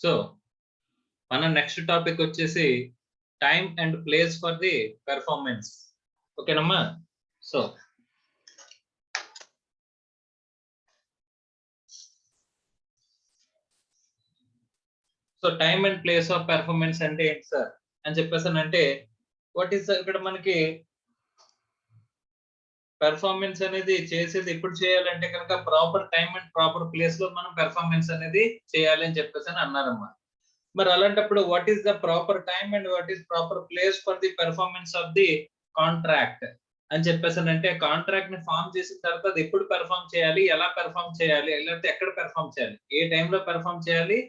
So మన next topic వచ్చేసి time and place for the performance. ఓకేనమ్మా? So time and place of performance అంటే ఏంటి సార్ అని చెప్పేసానంటే, వాట్ ఈస్ ఇక్కడ మనకి పెర్ఫార్మెన్స్ అనేది చేసేది ఎప్పుడు చేయాలంటే కనుక proper time and proper place లో మనం పెర్ఫార్మెన్స్ అనేది చేయాలి అని చెప్పేసి అని అన్నారమ్మా. మరి అలాంటప్పుడు what is the proper time and what is proper place for the performance of the contract అని చెప్పేసానంటే, కాంట్రాక్ట్ ని ఫామ్ చేసిన తర్వాత అది ఎప్పుడు పెర్ఫార్మ్ చేయాలి, ఎలా పెర్ఫార్మ్ చేయాలి, లేకపోతే ఎక్కడ పెర్ఫార్మ్ చేయాలి, ఏ టైంలో పెర్ఫార్మ్ చేయాలి,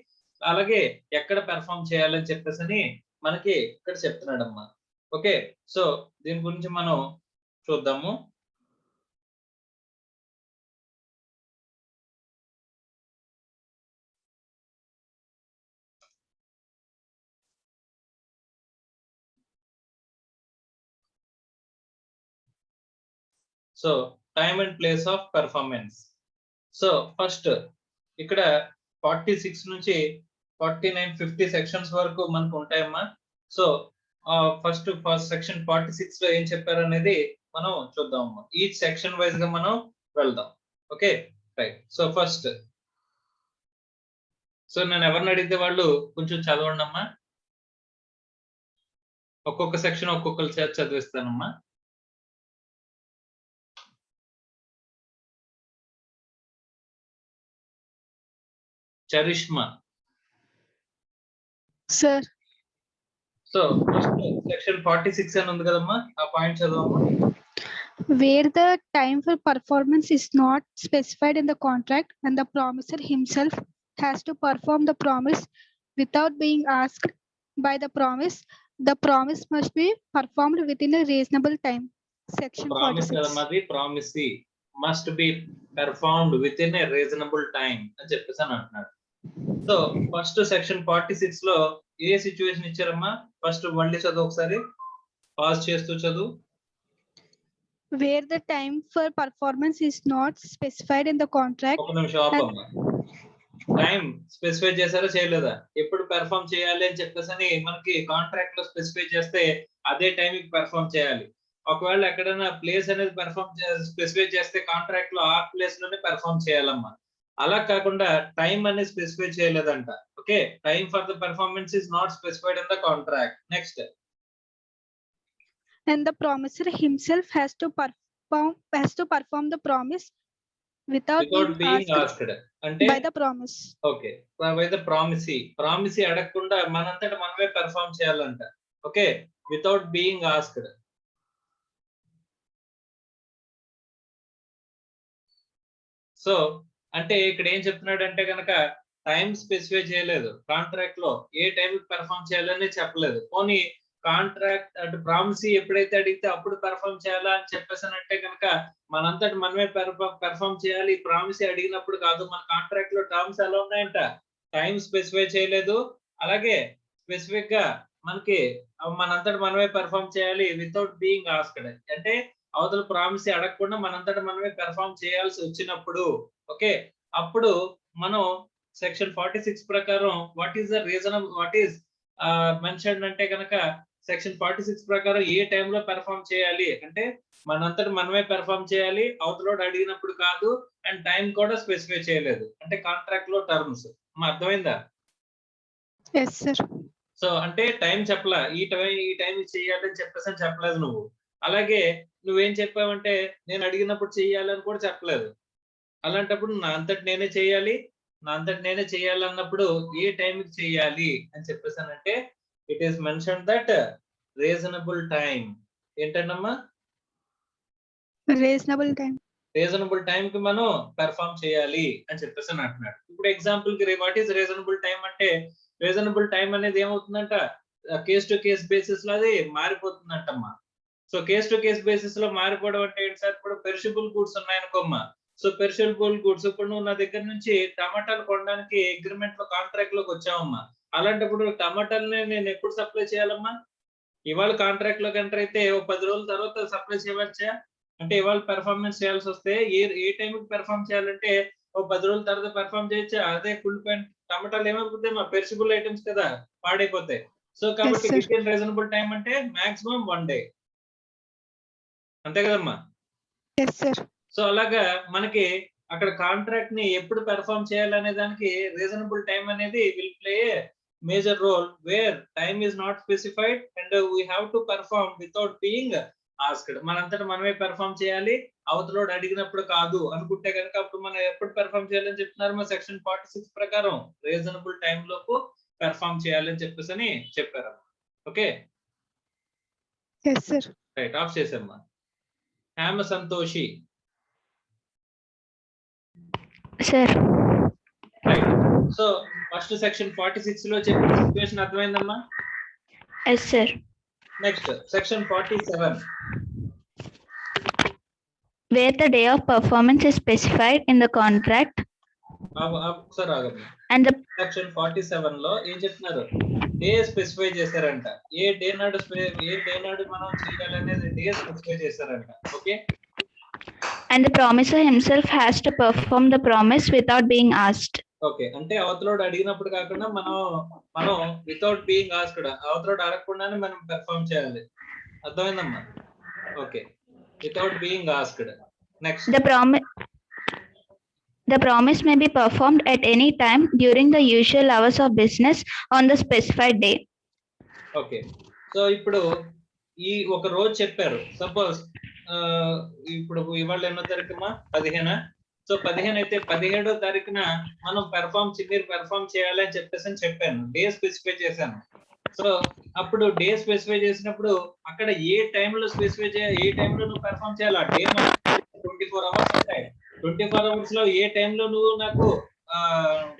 అలాగే ఎక్కడ పెర్ఫార్మ్ చేయాలి అని చెప్పేసి మనకి ఇక్కడ చెప్తున్నాడమ్మా. ఓకే, సో దీని గురించి మనం చూద్దాము. So time and place of performance. So first ఇక్కడ 46 నుంచి 49, 50 సెక్షన్స్ వరకు మనకు ఉంటాయమ్మా. సో ఫస్ట్ సెక్షన్ 46 లో ఏం చెప్పారు అనేది మనం చూద్దాం. ఈచ్ సెక్షన్ వైజ్ గా మనం వెళ్దాం. Okay right. సో ఫస్ట్ నేను ఎవరిని అడిగితే వాళ్ళు కొంచెం చదవండి అమ్మా. ఒక్కొక్క సెక్షన్ ఒక్కొక్కరు చదివిస్తానమ్మా. Charishma sir. So first section 46 అని ఉంది కదమ్మా, ఆ పాయింట్ చదవమ్మా. Where the time for performance is not specified in the contract and the promisor himself has to perform the promise without being asked by the promise must be performed within a reasonable time. Section 46. Promisee must be performed within a reasonable time అని చెప్పేసి అంటున్నాడు. So first section 46 లో ఏ situation ఇచ్చారమ్మా? First మళ్ళీ చదువు, ఒకసారి pause చేస్తూ చదువు. Where the time for performance is not specified in the contract. ఒక నిమిషం ఆపమ్మా. టైం స్పెసిఫై చేశారా చేయలేదా? ఎప్పుడు పెర్ఫార్మ్ చేయాలి అని చెప్పేసి మనకి కాంట్రాక్ట్ లో స్పెసిఫై చేస్తే అదే టైంకి పెర్ఫార్మ్ చేయాలి. ఒకవేళ ఎక్కడైనా ప్లేస్ అనేది స్పెసిఫై చేస్తే కాంట్రాక్ట్ లో ఆ ప్లేస్ లోనే పెర్ఫార్మ్ చేయాలమ్మా. అలా కాకుండా టైం అనేది స్పెసిఫై చేయలేదంట. Okay, time for the performance is not specified in the contract. Next. And the promisor himself has to perform the promise without being asked అంటే by the promise. Okay, by the promisee అడగకుండా మనంతట మనమే perform చేయాలంట. Okay, without being asked. So అంటే ఇక్కడ ఏం చెప్తున్నాడు అంటే కనుక టైం స్పెసిఫై చేయలేదు కాంట్రాక్ట్ లో, ఏ టైంకి పెర్ఫార్మ్ చేయాలని చెప్పలేదు. పోనీ కాంట్రాక్ట్ అంటే ప్రామిసీ ఎప్పుడైతే అడిగితే అప్పుడు పెర్ఫార్మ్ చేయాలా అని చెప్పేసానంటే కనుక మనంతటి మనమే పెర్ఫార్మ్ చేయాలి. ప్రామిసీ అడిగినప్పుడు కాదు. మన కాంట్రాక్ట్ లో టర్మ్స్ ఎలా ఉన్నాయంట, టైం స్పెసిఫై చేయలేదు, అలాగే స్పెసిఫిక్ గా మనకి మనంతటి మనమే పెర్ఫార్మ్ చేయాలి వితౌట్ బీయింగ్ ఆస్క్డ్. అంటే అవతల ప్రామిసీ అడగకుండా మనంతట మనమే పెర్ఫార్మ్ చేయాల్సి వచ్చినప్పుడు, ఓకే, అప్పుడు మనం సెక్షన్ 46 ప్రకారం what is the reason, what is mention అంటే కనుక సెక్షన్ 46 ప్రకారం ఏ టైంలో పెర్ఫార్మ్ చేయాలి అంటే మనంతట మనమే పెర్ఫార్మ్ చేయాలి, అవతలోడు అడిగినప్పుడు కాదు, అండ్ టైం కూడా స్పెసిఫై చేయలేదు. అంటే కాంట్రాక్ట్ లో టర్మ్స్. అర్థమైందా? Yes sir. సో అంటే టైం చెప్పలా, ఈ టైం చేయాలని చెప్పేసి అని చెప్పలేదు నువ్వు. అలాగే నువ్వేం చెప్పావంటే నేను అడిగినప్పుడు చెయ్యాలని కూడా చెప్పలేదు. అలాంటప్పుడు నా అంతటి నేనే చేయాలి అన్నప్పుడు ఏ టైంకి చెయ్యాలి అని చెప్పేసానంటే it is mention that reasonable time. ఏంటన్నమ్మా? రీజనబుల్ టైం కి మనం పెర్ఫార్మ్ చేయాలి అని చెప్పేసి అంటున్నాడు. ఇప్పుడు ఎగ్జాంపుల్ కి వాట్ ఈస్ రీజనబుల్ టైం అంటే, రీజనబుల్ టైం అనేది ఏమవుతుందంట, కేస్ టు కేస్ బేసిస్ లో అది మారిపోతుందంటమ్మా. So case to case basis లో మారిపోవడం అంటే ఏంటి సార్? ఇప్పుడు పెరిషబుల్ గూడ్స్ ఉన్నాయనుకోమ్మా. సో పెరిషబుల్ గూడ్స్, ఇప్పుడు నువ్వు నా దగ్గర నుంచి టమాటాలు కొనడానికి అగ్రిమెంట్ లో కాంట్రాక్ట్ లోకి వచ్చావమ్మా. అలాంటప్పుడు టమాటాలని నేను ఎప్పుడు సప్లై చేయాలమ్మా? ఇవాళ కాంట్రాక్ట్ లోకి ఎంటర్ అయితే 10 రోజుల తర్వాత సప్లై చేయవచ్చా? అంటే ఇవాళ పెర్ఫార్మెన్స్ చేయాల్సి వస్తే ఏ టైంకి పెర్ఫార్మ్ చేయాలంటే 10 రోజుల తర్వాత పెర్ఫార్మ్ చేయొచ్చా? అదే ఫుల్ టమాటాలు ఏమైపోతాయి మా పెరిషబుల్ ఐటమ్స్ కదా, పాడైపోతాయి. సో కాబట్టి sir. With in reasonable time అంటే మాక్సిమం 1 డే, అంతే కదమ్మా. Yes, sir. సో అలాగా మనకి అక్కడ కాంట్రాక్ట్ ని ఎప్పుడు పెర్ఫార్మ్ చేయాలనే దానికి రీజనబుల్ టైం అనేది will play major role, where time is not specified and we have to perform without being asked. మనంతటా మనమే పెర్ఫార్మ్ చేయాలి, అవతలోడు అడిగినప్పుడు కాదు అనుకుంటే కనుక అప్పుడు మనం ఎప్పుడు పెర్ఫార్మ్ చేయాలని చెప్తున్నారు మా సెక్షన్ 46 ప్రకారం రీజనబుల్ టైం లోపు పెర్ఫార్మ్ చేయాలని చెప్పేసి అని చెప్పారు. Okay Yes, sir. Right, off చేసామ్మా. Hema Santoshi. Sir. Right. So first section 46 లో చెప్పిన సిచ్యువేషన్ అర్థమైందమ్మా. Yes, sir. Next section 47. Where the day of performance is specified in the contract ఒకసారి ఆగండి. and the సెక్షన్ 47 లో ఏం చెప్తున్నారు, డే స్పెసిఫై చేశారంట. ఏ డే నాడు మనం చేయాలనేది డే స్పెసిఫై చేశారంట. Okay, promiser himself has to perform the promise without being asked. Okay అంటే అవతలోడు అడిగినప్పుడు కాకుండా మనం వితౌట్ బీయింగ్ ఆస్క్డ్, అవతలోడు అడగకుండానే మనం పెర్ఫార్మ్ చేయాలి. అర్థమైందమ్మా. Okay, without being asked. Next The promise may be performed at any time during the usual hours of business on the specified day. Okay, so ఇప్పుడు ఈ ఒక రోజు చెప్పారు. సపోజ్ ఇప్పుడు ఇవాళ ఎన్నో తారీఖుమా, 15. సో 15 అయితే 17వ తారీఖున మనం మీరు పెర్ఫార్మ్ చేయాలి అని చెప్పేసి అని చెప్పాను, డే స్పెసిఫై చేశాను. సో అప్పుడు డే స్పెసిఫై చేసినప్పుడు అక్కడ ఏ టైంలో స్పెసిఫై చేయాలి, ఏ టైంలో నువ్వు పెర్ఫార్మ్ చేయాలి. ఆ డే 24 అవర్స్ ఉంటాయి. 24 అవర్స్ లో ఏ టైంలో నువ్వు నాకు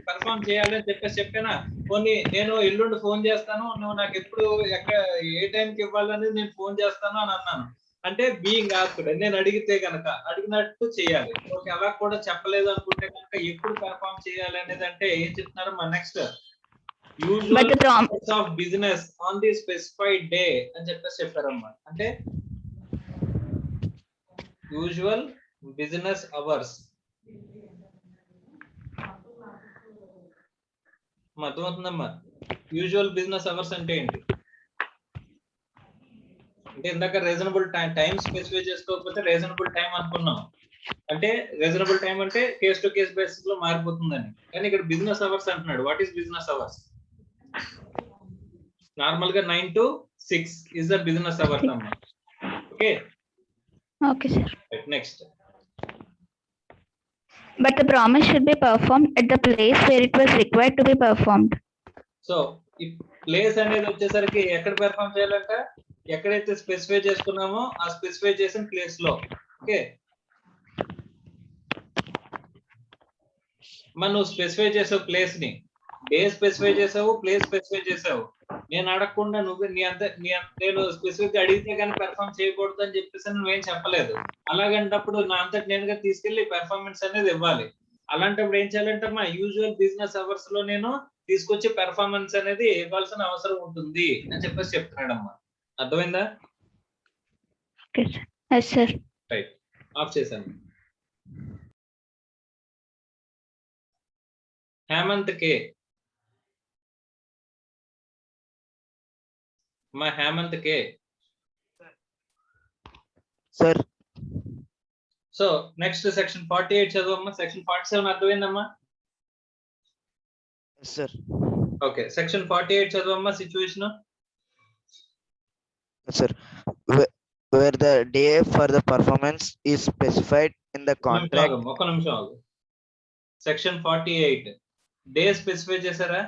పెర్ఫార్మ్ చేయాలని చెప్పానా, కొన్ని నేను ఎల్లుండి ఫోన్ చేస్తాను, నువ్వు నాకు ఎప్పుడు ఎక్కడ ఏ టైంకి ఇవ్వాలనేది నేను ఫోన్ చేస్తాను అని అన్నాను. అంటే బీయింగ్ ఆస్క్డ్, నేను అడిగితే కనుక అడిగినట్టు చేయాలి. ఓకే, అలా కూడా చెప్పలేదు అనుకుంటే కనుక ఎప్పుడు పెర్ఫార్మ్ చేయాలి అనేది అంటే ఏం చెప్తున్నారు మా next, usual of business on the specified day అని చెప్పేసి చెప్పారమ్మా. అంటే యూజువల్ బిజినెస్ అవర్స్. అర్థమవుతుందమ్మా, యూజువల్ బిజినెస్ అవర్స్ అంటే ఏంటి అంటే ఇందాక రీజనబుల్ టైం స్పెసిఫై చేసుకోకపోతే రీజనబుల్ టైం అనుకున్నాం. అంటే రీజనబుల్ టైం అంటే కేస్ టు కేస్ బేసిస్ లో మారిపోతుందని, కానీ ఇక్కడ బిజినెస్ అవర్స్ అంటున్నాడు. What is business hours? Normal గా 9 to 6 is the business hours అమ్మా. Okay, Okay, sir. Next. But the promise should be performed at the place where it was required to be performed. So ఈ place అనేది వచ్చేసరికి ఎక్కడ perform చేయాలంట, ఎక్కడైతే specify చేసుకున్నామో ఆ స్పెసిఫై చేసిన ప్లేస్ లో. ఓకే, మనం స్పెసిఫై చేసావు ప్లేస్ ని, డే స్పెసిఫై చేసావు, ప్లేస్ స్పెసిఫై చేసావు. నేను అడగకుండా నేను స్పెసిఫిక్ గా అడిగితే కానీ పెర్ఫార్మ్ చేయకూడదు అని చెప్పేసి నువ్వేం చెప్పలేదు. అలాగంటప్పుడు నా అంతటి నేనుగా తీసుకెళ్లి పెర్ఫార్మెన్స్ అనేది ఇవ్వాలి. అలాంటప్పుడు ఏం చేయాలంటే మా యూజువల్ బిజినెస్ అవర్స్ లో నేను తీసుకొచ్చి పెర్ఫార్మెన్స్ అనేది ఇవ్వాల్సిన అవసరం ఉంటుంది అని చెప్పేసి చెప్తున్నాడమ్మా. అర్థమైందా? Okay, sir. Yes, sir. Right, off చేశాను. హేమంత్ కే. మా Hemanth K. Sir. So next section 48 చదవమ్మా. సెక్షన్ 47 అర్థమైందమ్మా? సార్. ఓకే, సెక్షన్ 48 చదవమ్మా. Situation. Sir, where the day for the performance is specified in the contract. ఒక నిమిషం ఆగు. సెక్షన్ 48 డే స్పెసిఫై చేశారా?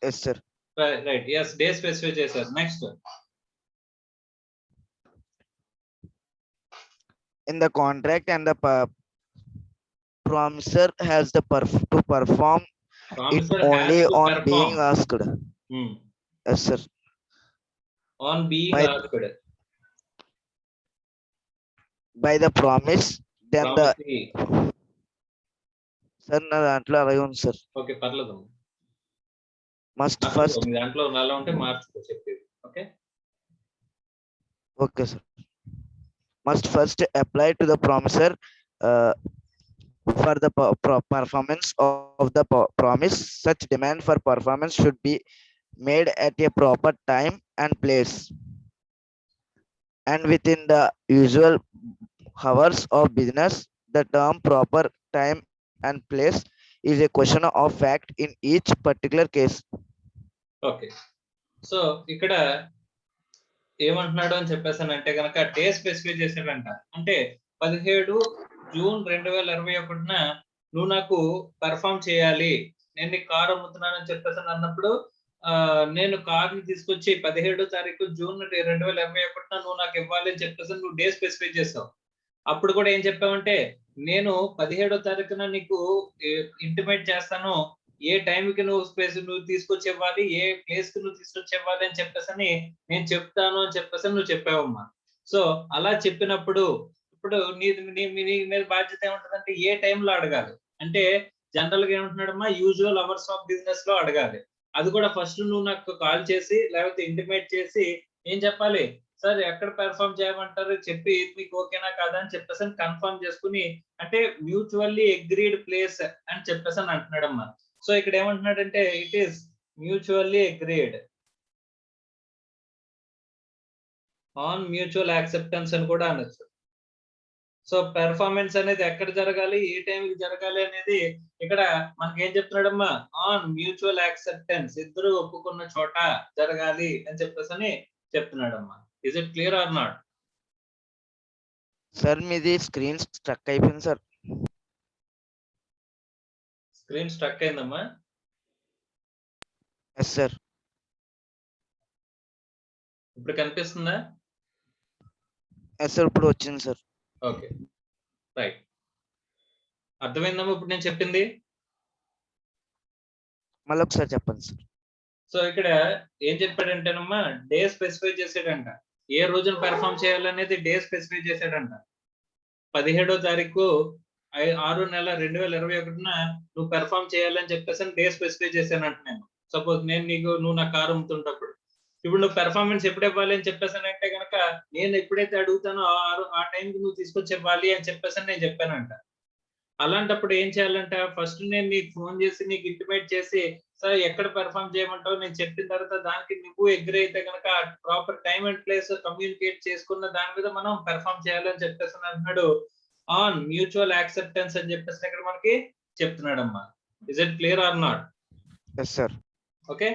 Yes, sir. Right, yes, day specify చేశారు. Next. In the contract and the promiser has the to perform it only on being asked. Yes, sir. On being asked. By the promise, then the sir na dantlo alage undi sir. Okay, parలేదు. Must first మీ దాంట్లో అలా ఉంటే మార్చుకో చెప్పేది. Okay. Okay, sir. Must first apply to the promiser for the performance of the promise. Such demand for performance should be made at a proper time and place and within the usual hours of business. The term proper time and place is a question of fact in each particular case. Okay, so ఇక్కడ ఏమంటున్నాడు అని చెప్పేసానంటే కనుక day specify చేశాడంట. అంటే 17 June 2021న నువ్వు నాకు perform చేయాలి, నేను నీకు కార్ అమ్ముతున్నానని చెప్పేసి అన్నప్పుడు నేను కార్ ని తీసుకొచ్చి 17వ తారీఖు జూన్ 2021న నువ్వు నాకు ఇవ్వాలి అని చెప్పేసి నువ్వు డే స్పెసిఫై చేసావు. అప్పుడు కూడా ఏం చెప్పావంటే నేను 17వ తారీఖున నీకు ఇంటిమేట్ చేస్తాను, ఏ టైంకి నువ్వు తీసుకొచ్చి ఇవ్వాలి, ఏ ప్లేస్ కి నువ్వు తీసుకొచ్చి ఇవ్వాలి అని చెప్పేసి నేను చెప్తాను అని చెప్పేసి నువ్వు చెప్పావమ్మా. సో అలా చెప్పినప్పుడు ఇప్పుడు నీ మీద బాధ్యత ఏముంటదంటే ఏ టైంలో అడగాలి అంటే జనరల్ గా ఏమంటున్నాడమ్మా, యూజువల్ అవర్స్ ఆఫ్ బిజినెస్ లో అడగాలి. అది కూడా ఫస్ట్ నువ్వు నాకు కాల్ చేసి లేకపోతే ఇంటిమేట్ చేసి ఏం చెప్పాలి, సార్ ఎక్కడ పెర్ఫామ్ చేయమంటారు చెప్పి మీకు ఓకేనా కాదా అని చెప్పేసి కన్ఫర్మ్ చేసుకుని, అంటే మ్యూచువల్లీ అగ్రీడ్ ప్లేస్ అని చెప్పేసి అంటున్నాడమ్మా. సో ఇక్కడ ఏమంటున్నాడంటే it is mutually agreed on mutual acceptance అని కూడా అనొచ్చు. సో పెర్ఫార్మెన్స్ అనేది ఎక్కడ జరగాలి, ఏ టైంకి జరగాలి అనేది ఇక్కడ మనకి ఏం చెప్తున్నాడమ్మా, ఆన్ మ్యూచువల్ యాక్సెప్టెన్స్, ఇద్దరు ఒప్పుకున్న చోట జరగాలి అని చెప్పేసి చెప్తున్నాడమ్మా. Is it clear or not? Sir మీది స్క్రీన్ స్ట్రక్ అయిపోయింది సార్. స్క్రీన్ స్ట్రక్ అయిందమ్మా. Yes sir. ఇప్పుడు కనిపిస్తుందా? ఎస్ సార్, ఇప్పుడు వచ్చింది సార్. Okay, right. అర్థమైందమ్మా ఇప్పుడు నేను చెప్పింది? మళ్ళీ ఒకసారి చెప్పండి సార్. సో ఇక్కడ ఏం చెప్పాడంటేనమ్మా, డే స్పెసిఫై చేసాడంట, ఏ రోజున పెర్ఫామ్ చేయాలనేది డే స్పెసిఫై చేశాడంట. 17వ తారీఖు 6/6/2021న నువ్వు పెర్ఫామ్ చేయాలని చెప్పేసి డే స్పెసిఫై చేశానంట. నేను సపోజ్ నువ్వు నా కారు అమ్ముతుంటప్పుడు ఇప్పుడు నువ్వు పెర్ఫార్మెన్స్ ఎప్పుడు ఇవ్వాలి అని చెప్పేసానంటే కనుక నేను ఎప్పుడైతే అడుగుతానో ఆ టైంకి నువ్వు తీసుకొచ్చి ఇవ్వాలి అని చెప్పేసి నేను చెప్పానంట. అలాంటప్పుడు ఏం చేయాలంట, ఫస్ట్ నేను నీకు ఫోన్ చేసి నీకు ఇంటిమేట్ చేసి సార్ ఎక్కడ పెర్ఫామ్ చేయమంటావు నేను చెప్పిన తర్వాత దానికి నువ్వు అగ్రీ అయితే కనుక proper time and place communicate చేసుకున్న దాని మీద మనం పెర్ఫామ్ చేయాలని చెప్పేసి అంటున్నాడు. ఆన్ మ్యూచువల్ యాక్సెప్టెన్స్ అని చెప్పేసి ఇక్కడ మనకి చెప్తున్నాడమ్మా. Is it clear or not? Yes sir. Okay,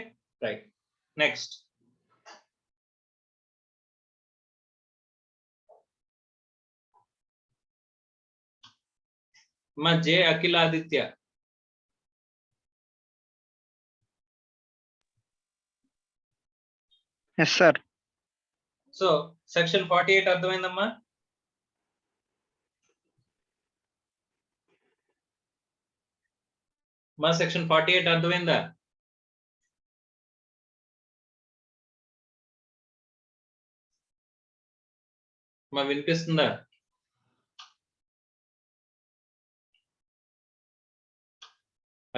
right. Next మా J Akhiladitya. Yes sir. So section 48 అర్థమైందమ్మా? మా సెక్షన్ 48 అర్థమైందా? మా వినిపిస్తుందా?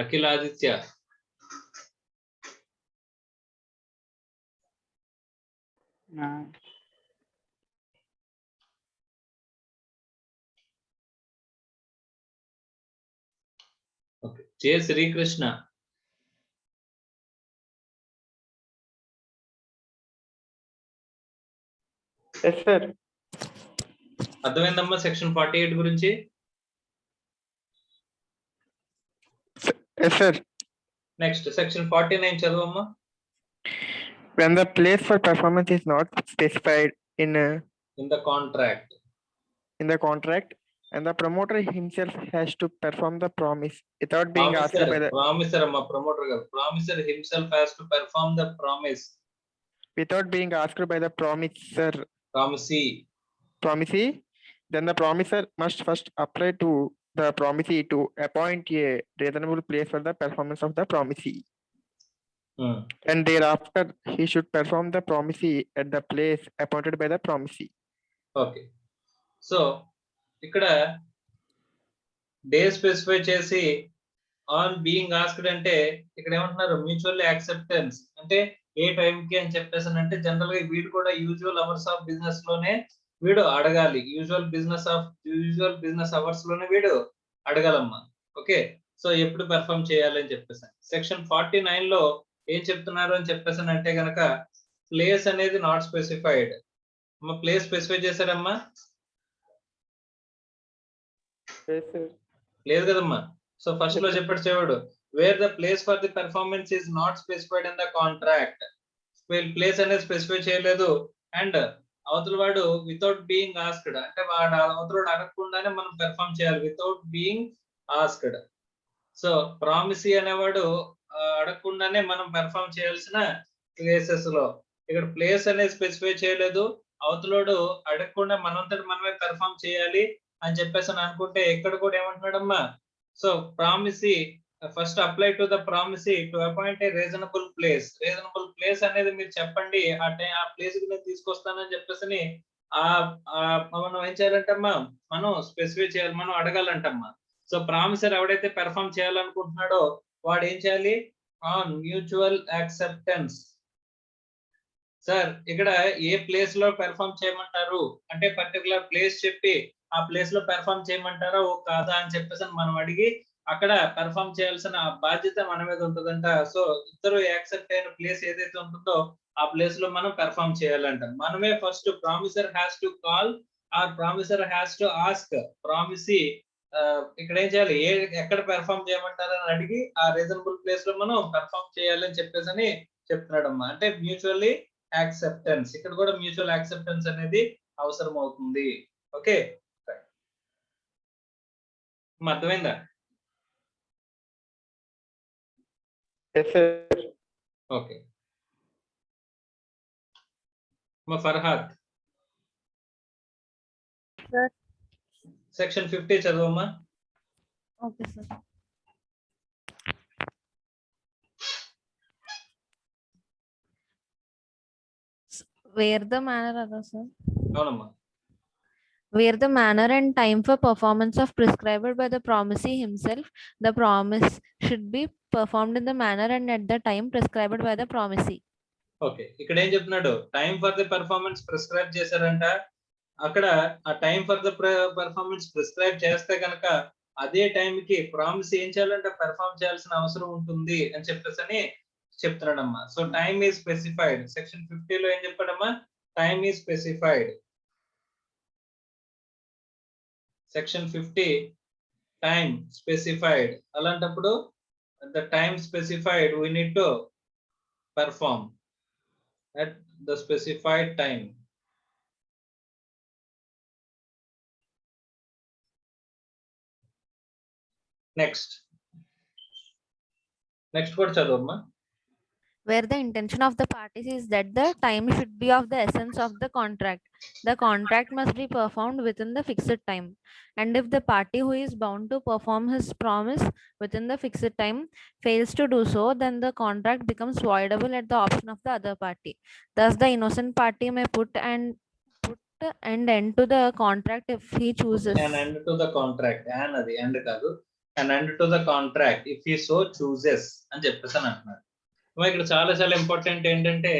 Akhiladitya. Okay, J Srikrishna. Yes sir. అర్థమైందమ్మా సెక్షన్ 48 గురించి? Yes, sir. నెక్స్ట్ సెక్షన్ 49 చదవమ్మా. When the place for performance is not specified in the contract, and the promoter himself has to perform the promise without being asked by the promiser amma promoter garu promiser himself has to perform the promise without being asked by the promisee, then the promiser must first apply to the promisee to appoint a reasonable place for the performance of the promisee. And thereafter he should perform the promisee at the place appointed by the promisee. Okay, so ఇక్కడ day specify చేసి on being asked అంటే ఇక్కడ ఏమంటున్నారు, mutually acceptance అంటే ఏ టైంకి అని చెప్పేసి అంటే జనరల్ గా వీడు కూడా యూజువల్ అవర్స్ ఆఫ్ బిజినెస్ లోనే వీడు అడగాలి. యూజువల్ బిజినెస్ అవర్స్ లోనే వీడు అడగాలమ్మా. ఓకే, సో ఎప్పుడు పెర్ఫామ్ చేయాలని చెప్పేసి. సెక్షన్ 49 లో ఏం చెప్తున్నారు అని చెప్పేసి అంటే గనక ప్లేస్ అనేది నాట్ స్పెసిఫైడ్. అమ్మ ప్లేస్ స్పెసిఫై చేశారమ్మా? లేదు కదమ్మా. సో ఫస్ట్ లో చెప్పాడు చెవాడు, where the place for the performance is not specified in the contract. Place అనేది స్పెసిఫై చేయలేదు అండ్ అవతల వాడు వితౌట్ బీయింగ్ ఆస్క్డ్, అంటే వాడు అవతల అడగకుండానే మనం పెర్ఫామ్ చేయాలి without being asked. So promisee అనేవాడు అడగకుండానే మనం పెర్ఫామ్ చేయాల్సిన ప్లేసెస్ లో ఇక్కడ ప్లేస్ అనేది స్పెసిఫై చేయలేదు, అవతలోడు అడగకుండా మనంతటి మనమే పెర్ఫామ్ చేయాలి అని చెప్పేసి అనుకుంటే ఇక్కడ కూడా ఏమంటున్నాడమ్మా, so promisee first apply to the promisee to appoint a reasonable place. Reasonable place అనేది మీరు చెప్పండి, ఆ ప్లేస్ కి నేను తీసుకొస్తానని చెప్పేసి మనం ఏం చేయాలంటమ్మా, మనం స్పెసిఫై చేయాలి, మనం అడగాలంటమ్మా. సో ప్రామిసర్ ఎవడైతే పెర్ఫామ్ చేయాలనుకుంటున్నాడో వాడు ఏం చేయాలి, ఆన్ మ్యూచువల్ యాక్సెప్టెన్స్. సార్ ఇక్కడ ఏ ప్లేస్ లో పెర్ఫామ్ చేయమంటారు అంటే పర్టికులర్ ప్లేస్ చెప్పి ఆ ప్లేస్ లో పెర్ఫామ్ చేయమంటారా ఓ కాదా అని చెప్పేసి మనం అడిగి అక్కడ పెర్ఫామ్ చేయాల్సిన బాధ్యత మన మీద ఉంటుందంట. సో ఇద్దరు యాక్సెప్ట్ అయిన ప్లేస్ ఏదైతే ఉంటుందో ఆ ప్లేస్ లో మనం పెర్ఫామ్ చేయాలంట. మనమే first promissory has to call or promissory has to ask promisee ఇక్కడ ఏం చేయాలి, ఎక్కడ పెర్ఫామ్ చేయమంటారని అడిగి ఆ రీజనబుల్ ప్లేస్ లో మనం పెర్ఫామ్ చేయాలి అని చెప్పేసి అని చెప్తున్నాడమ్మా. అంటే మ్యూచువల్లీ యాక్సెప్టెన్స్, ఇక్కడ కూడా మ్యూచువల్ యాక్సెప్టెన్స్ అనేది అవసరం అవుతుంది. ఓకే, అర్థమైందా? ఓకే మా ఫర్హాద్ సెక్షన్ 50 చదవమ్మా. Okay sir. Where the manner అదా సార్? అవునమ్మా. Where the manner and time for performance of prescribed by the promisee himself, the promise should be performed in the manner and at the time prescribed by the promisee. Okay, ఇక్కడ ఏం చెప్తున్నాడు, time for the performance prescribe చేశారంట. అక్కడ ఆ time for the performance prescribe చేస్తే కనుక అదే time కి ప్రామిస్ ఏం చేయాలంటే పెర్ఫార్మ్ చేయాల్సిన అవసరం ఉంటుంది అని చెప్పేసి అని చెప్తున్నాడమ్మా. So time is specified. Section 50 లో ఏం చెప్పాడమ్మా, time is specified. Section 50 time specified. అలాంటప్పుడు the time specified we need to perform at the specified time. నెక్స్ట్ కూడా చదవమ్మా. Where the intention of the parties is that the time should be of the essence of the contract. The contract must be performed within the fixed time. And if the party who is bound to perform his promise within the fixed time fails to do so, then the contract becomes voidable at the option of the other party. Thus, the innocent party may put an end to the contract if he chooses. An end to the contract. An అది end కాదు, an end to the contract if he so chooses అని చెప్పేసి అంటున్నాడు. ఇక్కడ చాలా చాలా important ఏంటంటే